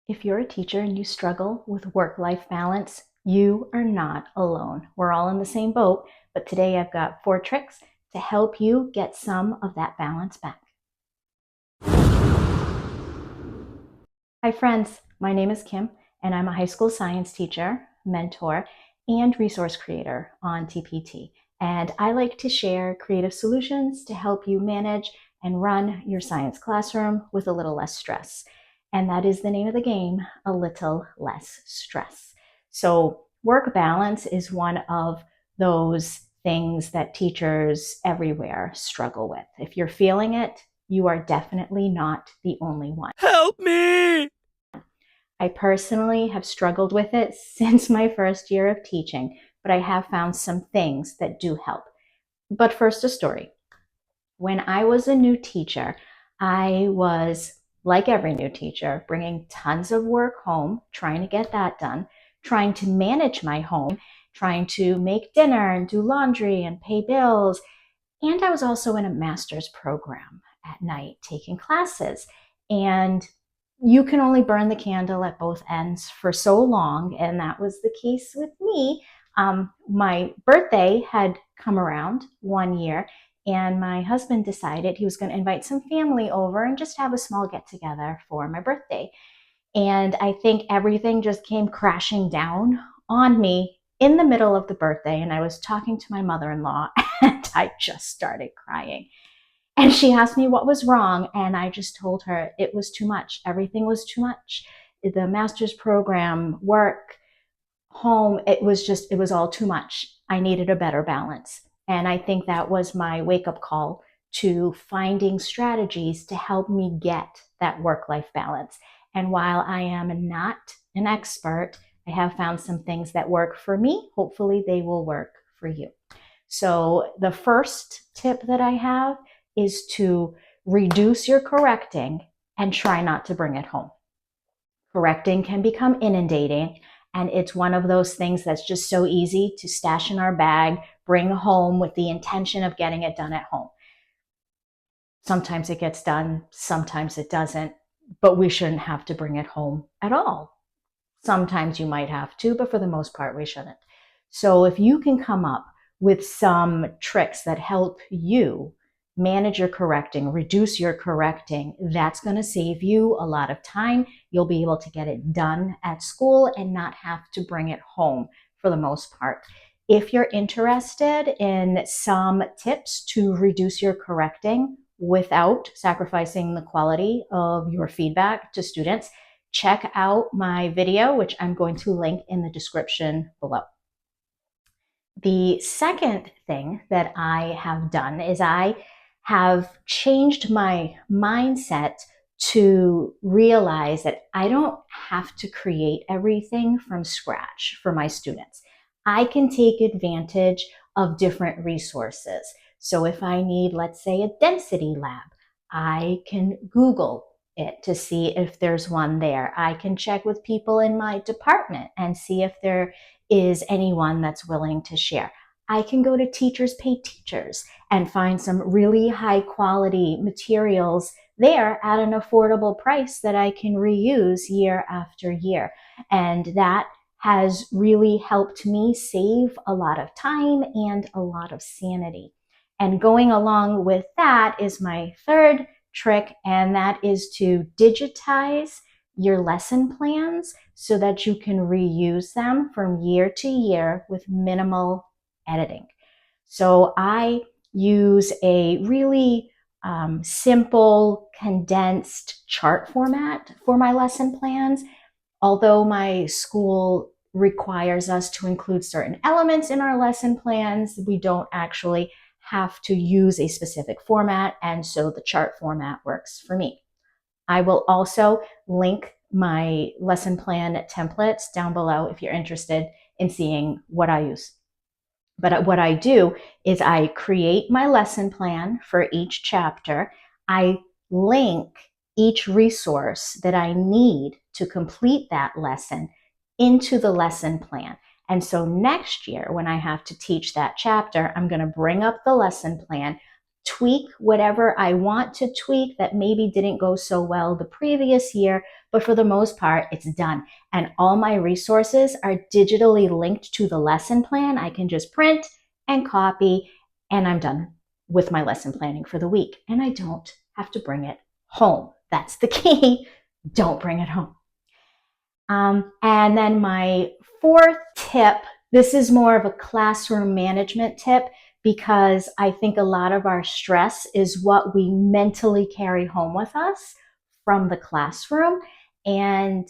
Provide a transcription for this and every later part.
If you're a teacher and you struggle with work-life balance, you are not alone. We're all in the same boat, but today I've got 4 tricks to help you get some of that balance back. Hi friends, my name is Kim and I'm a high school science teacher, mentor, and resource creator on TPT. And I like to share creative solutions to help you manage and run your science classroom with a little less stress. And that is the name of the game, a little less stress. So work balance is one of those things that teachers everywhere struggle with. If you're feeling it, you are definitely not the only one. Help me! I personally have struggled with it since my first year of teaching, but I have found some things that do help. But first, a story. When I was a new teacher, I was, like every new teacher, bringing tons of work home, trying to get that done, trying to manage my home, trying to make dinner and do laundry and pay bills. And I was also in a master's program at night taking classes. And you can only burn the candle at both ends for so long. And that was the case with me. My birthday had come around one year and my husband decided he was going to invite some family over and just have a small get together for my birthday. And I think everything just came crashing down on me in the middle of the birthday. And I was talking to my mother-in-law and I just started crying. And she asked me what was wrong. And I just told her it was too much. Everything was too much. The master's program, work, home, it was all too much. I needed a better balance. And I think that was my wake-up call to finding strategies to help me get that work-life balance. And while I am not an expert, I have found some things that work for me. Hopefully they will work for you. So the first tip that I have is to reduce your correcting and try not to bring it home. Correcting can become inundating, and it's one of those things that's just so easy to stash in our bag, bring home with the intention of getting it done at home. Sometimes it gets done, sometimes it doesn't, but we shouldn't have to bring it home at all. Sometimes you might have to, but for the most part, we shouldn't. So if you can come up with some tricks that help you manage your correcting, reduce your correcting, that's going to save you a lot of time. You'll be able to get it done at school and not have to bring it home for the most part. If you're interested in some tips to reduce your correcting without sacrificing the quality of your feedback to students, check out my video, which I'm going to link in the description below. The second thing that I have done is I have changed my mindset to realize that I don't have to create everything from scratch for my students. I can take advantage of different resources. So if I need, let's say, a density lab, I can Google it to see if there's one there. I can check with people in my department and see if there is anyone that's willing to share. I can go to Teachers Pay Teachers and find some really high quality materials there at an affordable price that I can reuse year after year. And that has really helped me save a lot of time and a lot of sanity. And going along with that is my third trick, and that is to digitize your lesson plans so that you can reuse them from year to year with minimal editing. So I use a really simple, condensed chart format for my lesson plans. Although my school requires us to include certain elements in our lesson plans, we don't actually have to use a specific format, and so the chart format works for me. I will also link my lesson plan templates down below if you're interested in seeing what I use. But what I do is I create my lesson plan for each chapter. I link each resource that I need to complete that lesson into the lesson plan. And so next year, when I have to teach that chapter, I'm going to bring up the lesson plan, tweak whatever I want to tweak that maybe didn't go so well the previous year, but for the most part, it's done. And all my resources are digitally linked to the lesson plan. I can just print and copy, and I'm done with my lesson planning for the week. And I don't have to bring it home. That's the key. Don't bring it home. And then my fourth tip, this is more of a classroom management tip, because I think a lot of our stress is what we mentally carry home with us from the classroom. And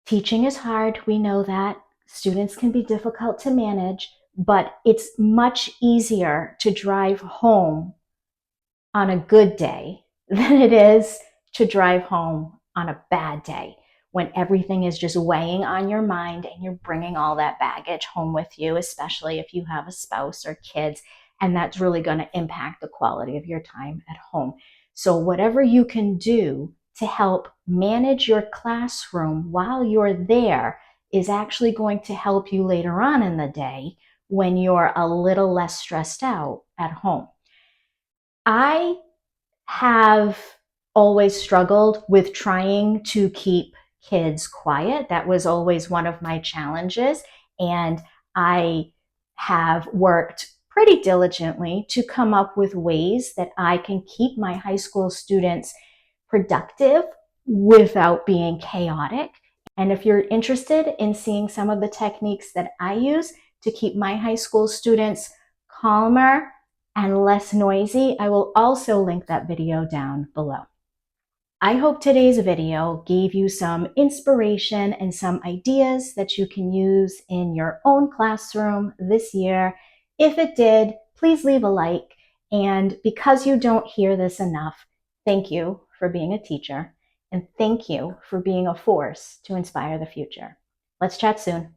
teaching is hard. We know that. Students can be difficult to manage, but it's much easier to drive home on a good day than it is to drive home on a bad day, when everything is just weighing on your mind and you're bringing all that baggage home with you, especially if you have a spouse or kids, and that's really going to impact the quality of your time at home. So whatever you can do to help manage your classroom while you're there is actually going to help you later on in the day when you're a little less stressed out at home. I have always struggled with trying to keep kids quiet. That was always one of my challenges. And I have worked pretty diligently to come up with ways that I can keep my high school students productive without being chaotic. And if you're interested in seeing some of the techniques that I use to keep my high school students calmer and less noisy, I will also link that video down below. I hope today's video gave you some inspiration and some ideas that you can use in your own classroom this year. If it did, please leave a like. And because you don't hear this enough, thank you for being a teacher, and thank you for being a force to inspire the future. Let's chat soon.